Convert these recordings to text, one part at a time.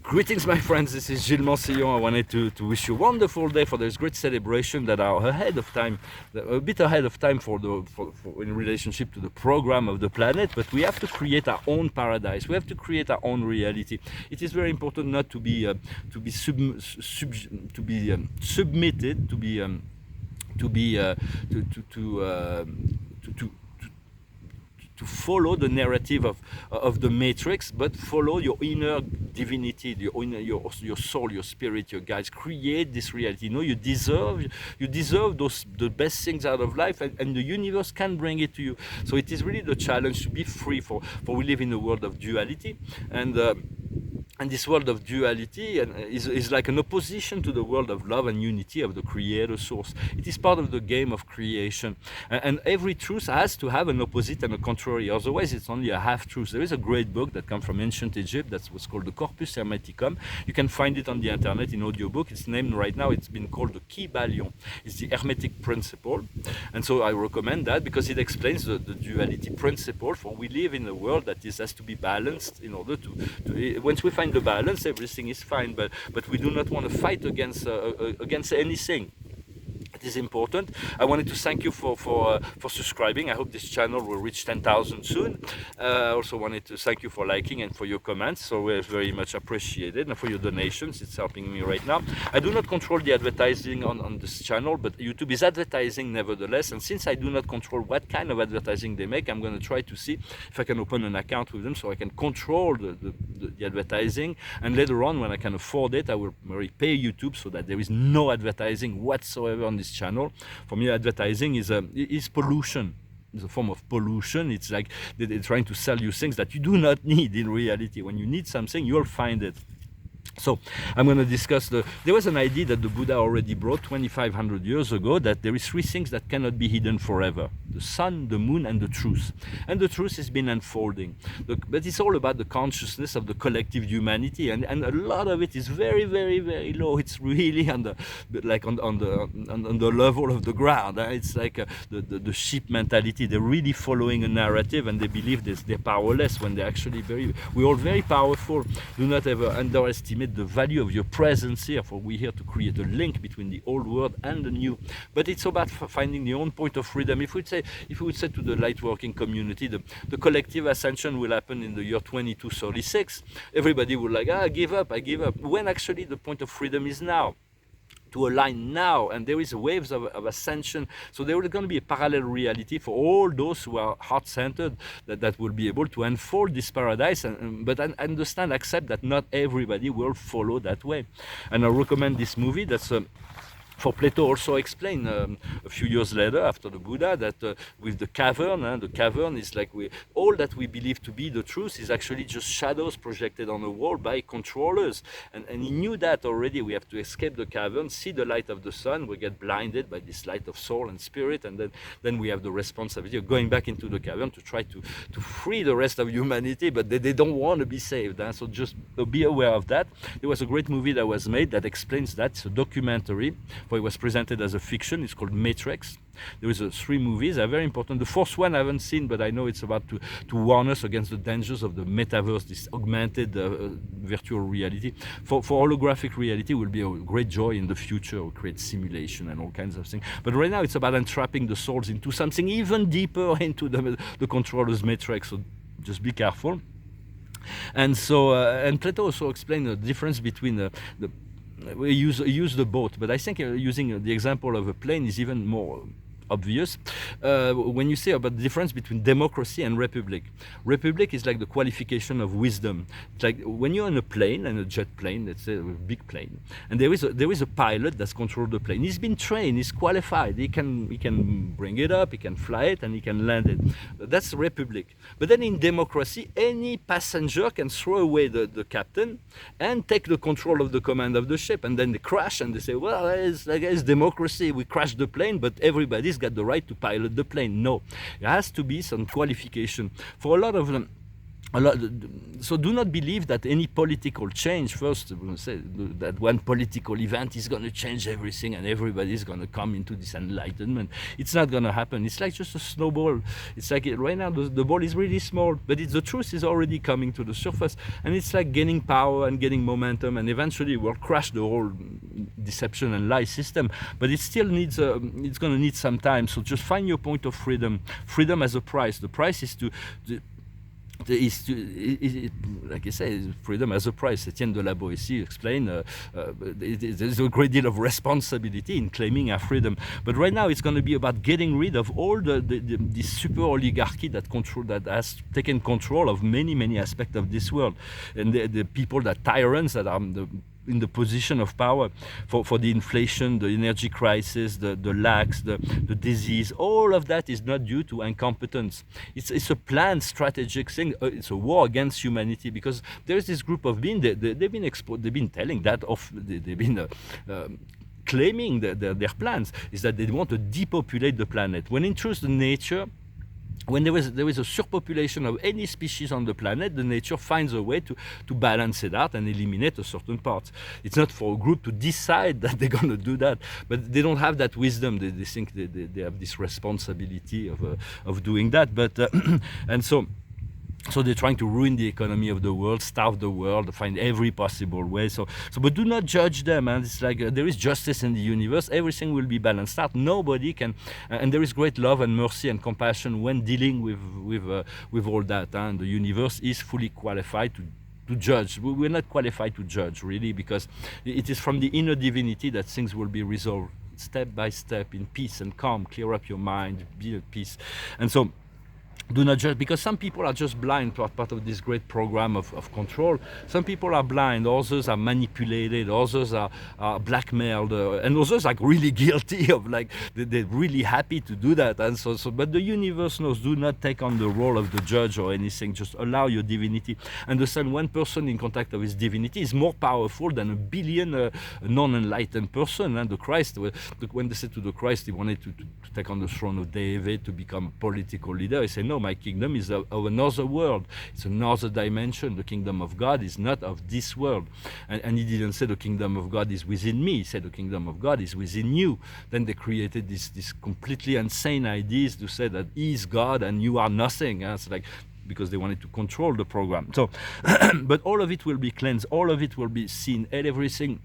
Greetings, my friends. This is Gilles Mansillon. I wanted to wish you a wonderful day for this great celebration that are ahead of time, a bit ahead of time for in relationship to the program of the planet. But we have to create our own paradise. We have to create our own reality. It is very important not to be submitted, to follow the narrative of the matrix, but follow your inner divinity, your soul, your spirit, your guides. Create this reality. You know, you deserve the best things out of life, and the universe can bring it to you. So it is really the challenge to be free. For we live in a world of duality, and this world of duality is like an opposition to the world of love and unity of the creator source. It is part of the game of creation. And every truth has to have an opposite and a contrary. Otherwise, it's only a half-truth. There is a great book that comes from ancient Egypt that was called the Corpus Hermeticum. You can find it on the internet in audiobook. It's named right now, it's been called the Kybalion. It's the Hermetic principle. And so I recommend that because it explains the duality principle. For we live in a world that has to be balanced in order to once we find the balance, everything is fine, but we do not want to fight against anything. It is important. I wanted to thank you for subscribing. I hope this channel will reach 10,000 soon. I also wanted to thank you for liking and for your comments. So we're very much appreciated, and for your donations. It's helping me right now. I do not control the advertising on this channel, but YouTube is advertising nevertheless. And since I do not control what kind of advertising they make, I'm going to try to see if I can open an account with them so I can control the advertising. And later on, when I can afford it, I will pay YouTube so that there is no advertising whatsoever on this channel. For me, advertising is pollution. It's a form of pollution. It's like they're trying to sell you things that you do not need in reality. When you need something, you'll find it. So I'm going to discuss there was an idea that the Buddha already brought 2,500 years ago, that there is three things that cannot be hidden forever: the sun, the moon, and the truth. And the truth has been unfolding. But it's all about the consciousness of the collective humanity, and a lot of it is very, very, very low. It's really on the level of the ground. It's like the sheep mentality. They're really following a narrative, and they believe they're powerless when they're actually we're all very powerful. Do not ever underestimate the value of your presence here, for we're here to create a link between the old world and the new. But it's about finding your own point of freedom. If we would say to the lightworking community, the collective ascension will happen in the year 2236, everybody would I give up, when actually the point of freedom is now. To align now, and there is waves of ascension. So there is going to be a parallel reality for all those who are heart-centered that will be able to unfold this paradise, but understand, accept that not everybody will follow that way. And I recommend this movie that's for Plato also explained a few years later, after the Buddha, that with the cavern is like all that we believe to be the truth is actually just shadows projected on the wall by controllers. And he knew that already. We have to escape the cavern, see the light of the sun. We get blinded by this light of soul and spirit, and then we have the responsibility of going back into the cavern to try to free the rest of humanity, but they don't want to be saved. So just be aware of that. There was a great movie that was made that explains that. It's a documentary. It was presented as a fiction. It's called Matrix. There is 3 movies. They're very important. The fourth one I haven't seen, but I know it's about to warn us against the dangers of the metaverse, this augmented virtual reality. For holographic reality will be a great joy in the future. We'll create simulation and all kinds of things. But right now it's about entrapping the souls into something even deeper, into the controller's matrix. So just be careful. And so, and Plato also explained the difference between we use the boat, but I think using the example of a plane is even more obvious when you say about the difference between democracy and republic. Republic is like the qualification of wisdom. It's like when you're on a plane, and a jet plane, let's say a big plane, and there is a pilot that's controlled the plane. He's been trained, he's qualified, he can bring it up, he can fly it, and he can land it. That's republic. But then in democracy, any passenger can throw away the captain and take the control of the command of the ship, and then they crash and they say, well, it's democracy, we crashed the plane, but everybody's got the right to pilot the plane. No, there has to be some qualification. For a lot of them, a lot. So do not believe that any political change, first, say that one political event is going to change everything and everybody is going to come into this enlightenment. It's not going to happen. It's like just a snowball. It's like right now the ball is really small, but the truth is already coming to the surface, and it's like gaining power and getting momentum, and eventually will crash the whole deception and lie system. But it still needs it's going to need some time. So just find your point of freedom. Freedom has a price. The price is like I say, freedom has a price. Etienne de la Boétie explained there's a great deal of responsibility in claiming our freedom. But right now it's going to be about getting rid of all this super oligarchy that has taken control of many aspects of this world, and the people, that tyrants that are in the position of power for the inflation, the energy crisis, the lacks, the disease. All of that is not due to incompetence. It's a planned strategic thing. It's a war against humanity, because there's this group of beings, they've been telling that they've been claiming their plans is that they want to depopulate the planet, when in truth the nature, when there is a surpopulation of any species on the planet, the nature finds a way to balance it out and eliminate a certain part. It's not for a group to decide that they're going to do that, but they don't have that wisdom. They think they have this responsibility of doing that. But and so they're trying to ruin the economy of the world, starve the world, find every possible way. But do not judge them. And it's like there is justice in the universe. Everything will be balanced out. Nobody can, and there is great love and mercy and compassion when dealing with all that. And the universe is fully qualified to judge. We're not qualified to judge, really, because it is from the inner divinity that things will be resolved step by step in peace and calm. Clear up your mind, be at peace, and so. Do not judge, because some people are just blind to part of this great program of control. Some people are blind, others are manipulated, others are blackmailed, and others are really guilty of, like, they're really happy to do that. And so, but the universe knows, do not take on the role of the judge or anything, just allow your divinity. Understand, one person in contact with his divinity is more powerful than a billion non-enlightened person. And the Christ, when they said to the Christ he wanted to take on the throne of David, to become a political leader, he said, no, my kingdom is of another world. It's another dimension. The kingdom of God is not of this world. And he didn't say the kingdom of God is within me. He said the kingdom of God is within you. Then they created this completely insane ideas to say that he is God and you are nothing. It's like, because they wanted to control the program. So, but all of it will be cleansed. All of it will be seen, and everything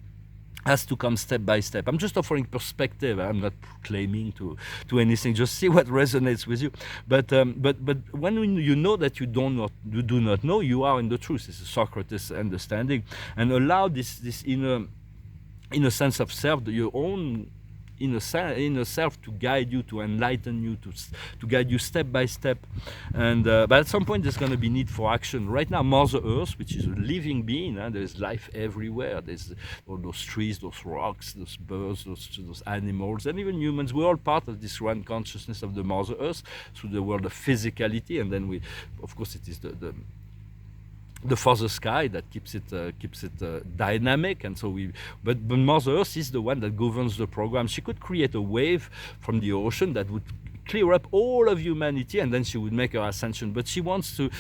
has to come step by step. I'm just offering perspective. I'm not claiming to anything. Just see what resonates with you. But when you know that you do not know, you are in the truth. It's a Socrates understanding, and allow this inner sense of self, your own inner self, to guide you, to enlighten you, to guide you step by step. And but at some point there's going to be need for action. Right now, Mother Earth, which is a living being, there's life everywhere. There's all those trees, those rocks, those birds, those animals, and even humans. We're all part of this one consciousness of the Mother Earth through the world of physicality. And then of course, it is the further sky that keeps it dynamic. And so but Mother Earth is the one that governs the program. She could create a wave from the ocean that would clear up all of humanity, and then she would make her ascension. But she wants to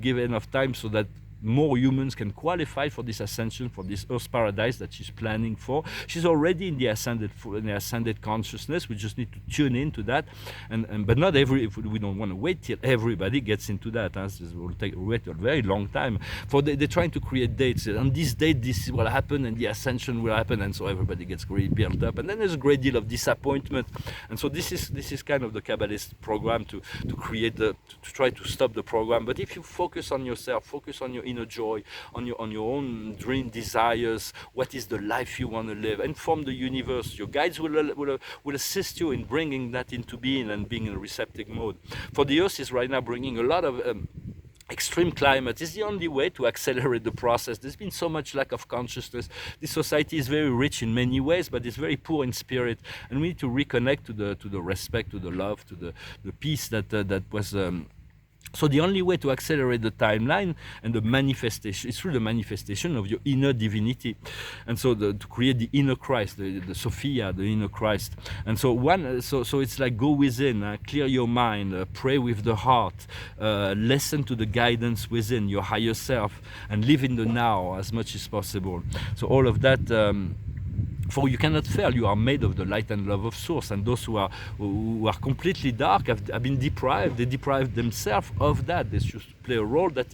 give enough time so that more humans can qualify for this ascension, for this Earth paradise that she's planning for. She's already in the ascended consciousness. We just need to tune into that, but not we don't want to wait till everybody gets into that. This will wait a very long time. They're trying to create dates. On this date, this will happen, and the ascension will happen, and so everybody gets really built up. And then there's a great deal of disappointment. And so this is kind of the Kabbalist program to create to try to stop the program. But if you focus on yourself, focus on your inner joy, on your own dream desires, what is the life you want to live, inform the universe. Your guides will assist you in bringing that into being and being in a receptive mode. For the Earth is right now bringing a lot of extreme climate. Is the only way to accelerate the process. There's been so much lack of consciousness. This society is very rich in many ways, but it's very poor in spirit, and we need to reconnect to the respect, to the love, to the peace that was So the only way to accelerate the timeline and the manifestation is through the manifestation of your inner divinity, and so to create the inner Christ, the Sophia, the inner Christ. And so so it's like go within, clear your mind, pray with the heart, listen to the guidance within your higher self, and live in the now as much as possible. So all of that. For you cannot fail. You are made of the light and love of Source, and those who are completely dark have been deprived. They deprived themselves of that. They should play a role that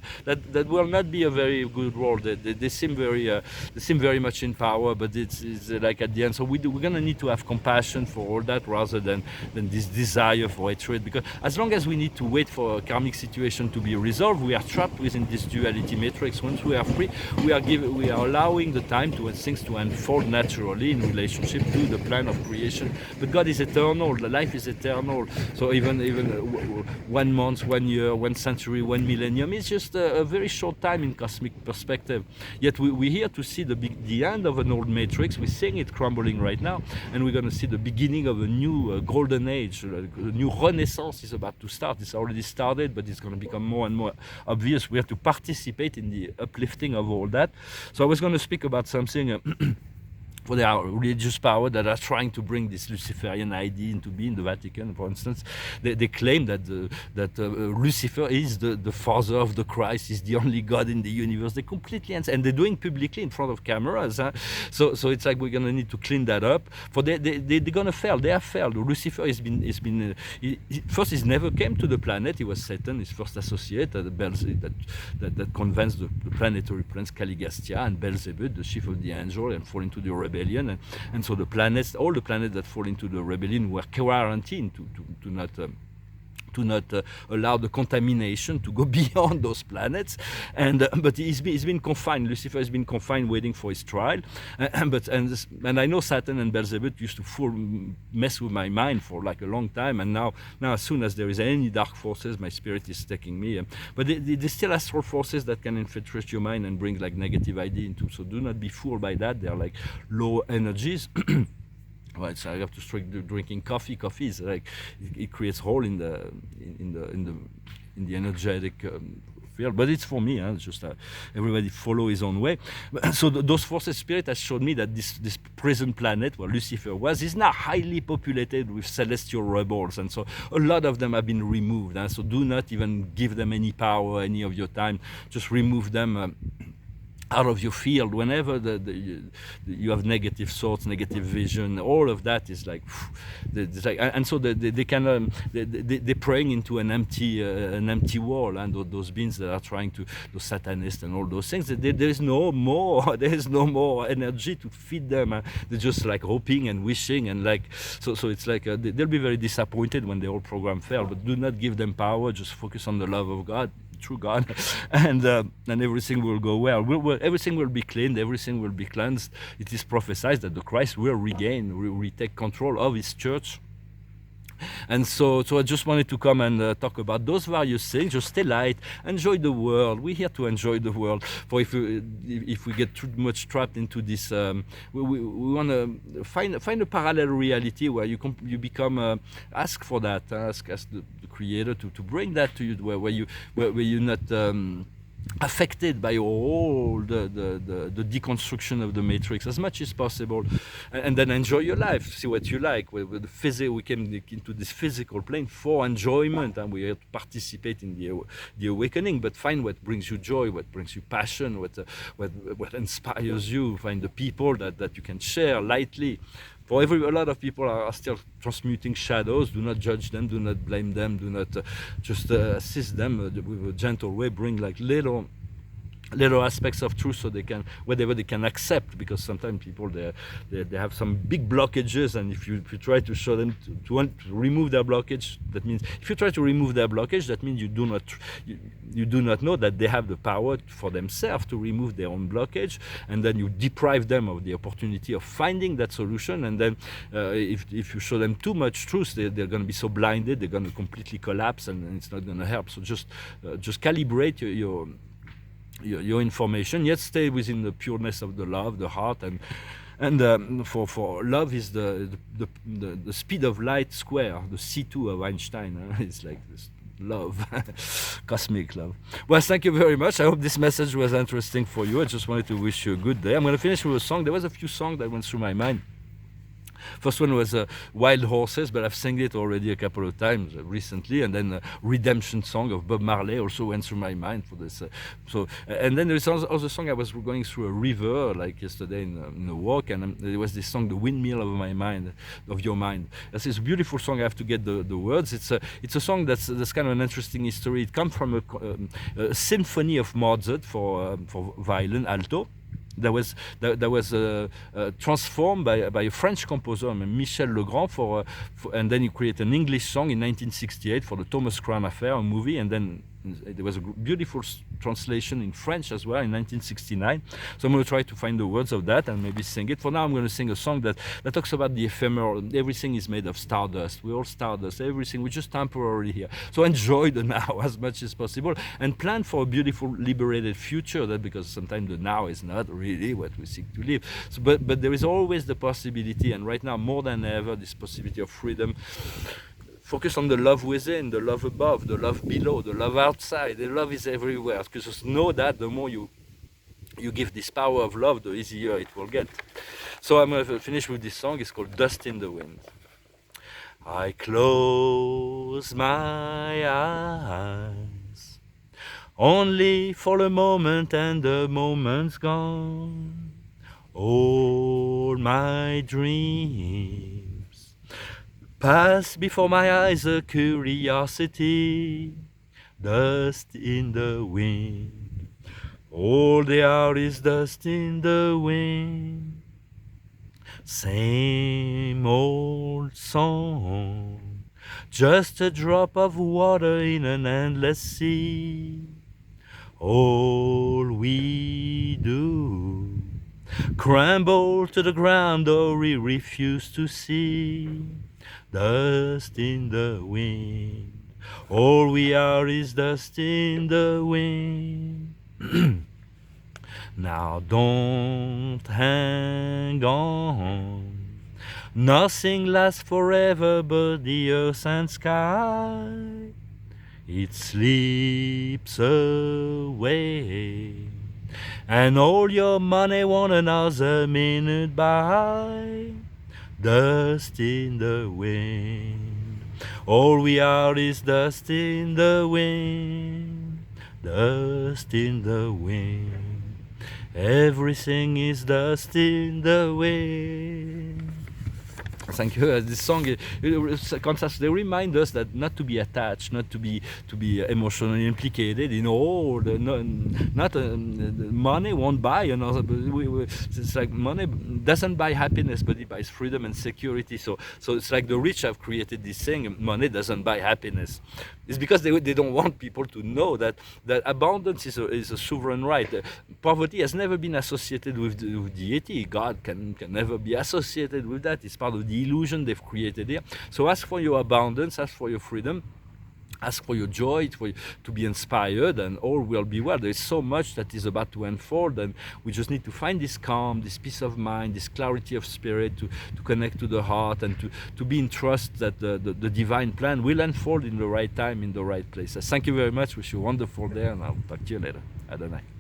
will not be a very good role. They seem very much in power, but it's like at the end. So we're gonna need to have compassion for all that rather than this desire for hatred. Because as long as we need to wait for a karmic situation to be resolved, we are trapped within this duality matrix. Once we are free, we are allowing the time to things to unfold naturally in relationship to the plan of creation. But God is eternal. The life is eternal. So even 1 month, 1 year, 1 century, 1 millennium is just a very short time in cosmic perspective. Yet we're here to see the end of an old matrix. We're seeing it crumbling right now, and we're going to see the beginning of a new golden age. A new renaissance is about to start. It's already started, but it's going to become more and more obvious. We have to participate in the uplifting of all that. So I was going to speak about something. For there are religious power that are trying to bring this Luciferian idea into being. The Vatican, for instance, they claim that Lucifer is the father of the Christ, is the only God in the universe. They completely and they're doing publicly in front of cameras. So it's like we're gonna need to clean that up. For they're gonna fail. They have failed. Lucifer has been first. He never came to the planet. He was Satan, his first associate, that convinced the planetary prince Caligasta and Beelzebub, the chief of the angel, and fall into the rebellion. And so all the planets that fall into the rebellion were quarantined to not allow the contamination to go beyond those planets. And but he's been confined. Lucifer has been confined, waiting for his trial. And I know Satan and Beelzebub used to mess with my mind for like a long time. And now as soon as there is any dark forces, my spirit is taking me. But they still astral forces that can infiltrate your mind and bring like negative idea into. So do not be fooled by that. They are like low energies. Right, so I have to start drinking coffee. Coffee is like it creates hole in the energetic field. But it's for me. It's just everybody follow his own way. So those forces, spirit has shown me that this present planet where Lucifer was is now highly populated with celestial rebels, and so a lot of them have been removed. So do not even give them any power, any of your time. Just remove them. Out of your field whenever you have negative thoughts, negative vision. All of that is like, and so they're praying into an empty wall, and those beings that are trying to, those satanists and all those things. There is no more energy to feed them. They're just like hoping and wishing, and like so it's like they'll be very disappointed when the whole program fails. But do not give them power. Just focus on the love of God. True God, and everything will go well. Everything will be cleaned, everything will be cleansed. It is prophesied that the Christ will retake control of his church. And so I just wanted to come and talk about those various things. Just stay light, enjoy the world. We're here to enjoy the world. For if we get too much trapped into this, we want to find a parallel reality where you become ask for that. Ask the Creator to bring that to you, where you're not. Affected by all the deconstruction of the matrix as much as possible, and then enjoy your life. See what you like. With the we came into this physical plane for enjoyment, and we have to participate in the awakening. But find what brings you joy, what brings you passion, what inspires you. Find the people that you can share lightly. For a lot of people are still transmuting shadows. Do not judge them. Do not blame them. Do not just assist them with a gentle way. Bring like little aspects of truth, so they can whatever they can accept. Because sometimes people they have some big blockages, and if you try to show them to remove their blockage, that means if you try to remove their blockage, that means you do not know that they have the power for themselves to remove their own blockage, and then you deprive them of the opportunity of finding that solution. And then if you show them too much truth, they're going to be so blinded, they're going to completely collapse, and it's not going to help. So just calibrate your information, yet stay within the pureness of the love, the heart, and for love is the speed of light square, the C2 of Einstein. It's like this love, cosmic love. Well, thank you very much. I hope this message was interesting for you. I just wanted to wish you a good day. I'm going to finish with a song. There was a few songs that went through my mind. First one was Wild Horses, but I've sang it already a couple of times recently. And then Redemption Song of Bob Marley also went through my mind for this. And then there is also song I was going through a river like yesterday in a walk, and there was this song, The Windmill of My Mind, of Your Mind. This is a beautiful song. I have to get the words. It's a song that's kind of an interesting history. It comes from a symphony of Mozart for violin alto. That was transformed by a French composer, Michel Legrand, and then he created an English song in 1968 for the Thomas Crown Affair, a movie, and then there was a beautiful translation in French as well in 1969. So I'm going to try to find the words of that and maybe sing it. For now, I'm going to sing a song that talks about the ephemeral. Everything is made of stardust. We're all stardust. Everything. We're just temporarily here. So enjoy the now as much as possible and plan for a beautiful, liberated future. That because sometimes the now is not really what we seek to live. So, but there is always the possibility, and right now more than ever, this possibility of freedom. Focus on the love within, the love above, the love below, the love outside. The love is everywhere. Because just know that the more you give this power of love, the easier it will get. So I'm going to finish with this song. It's called Dust in the Wind. I close my eyes only for a moment, and the moment's gone. All my dreams pass before my eyes, a curiosity, dust in the wind. All they are is dust in the wind. Same old song, just a drop of water in an endless sea. All we do, crumble to the ground, or we refuse to see. Dust in the wind. All we are is dust in the wind. Now don't hang on. Nothing lasts forever but the earth and sky. It slips away, and all your money won't another minute by. Dust in the wind. All we are is dust in the wind. Dust in the wind. Everything is dust in the wind. Thank you. This song, they remind us that not to be attached, not to be emotionally implicated in all. Money won't buy another. It's like money doesn't buy happiness, but it buys freedom and security. So it's like the rich have created this thing. Money doesn't buy happiness. It's because they don't want people to know that abundance is a sovereign right. Poverty has never been associated with deity. God can never be associated with that. It's part of the illusion they've created here. So ask for your abundance, ask for your freedom, ask for your joy, to be inspired, and all will be well. There is so much that is about to unfold, and we just need to find this calm, this peace of mind, this clarity of spirit, to connect to the heart, and to be in trust that the divine plan will unfold in the right time, in the right place. Thank you very much. Wish you a wonderful day, and I'll talk to you later. Adonai.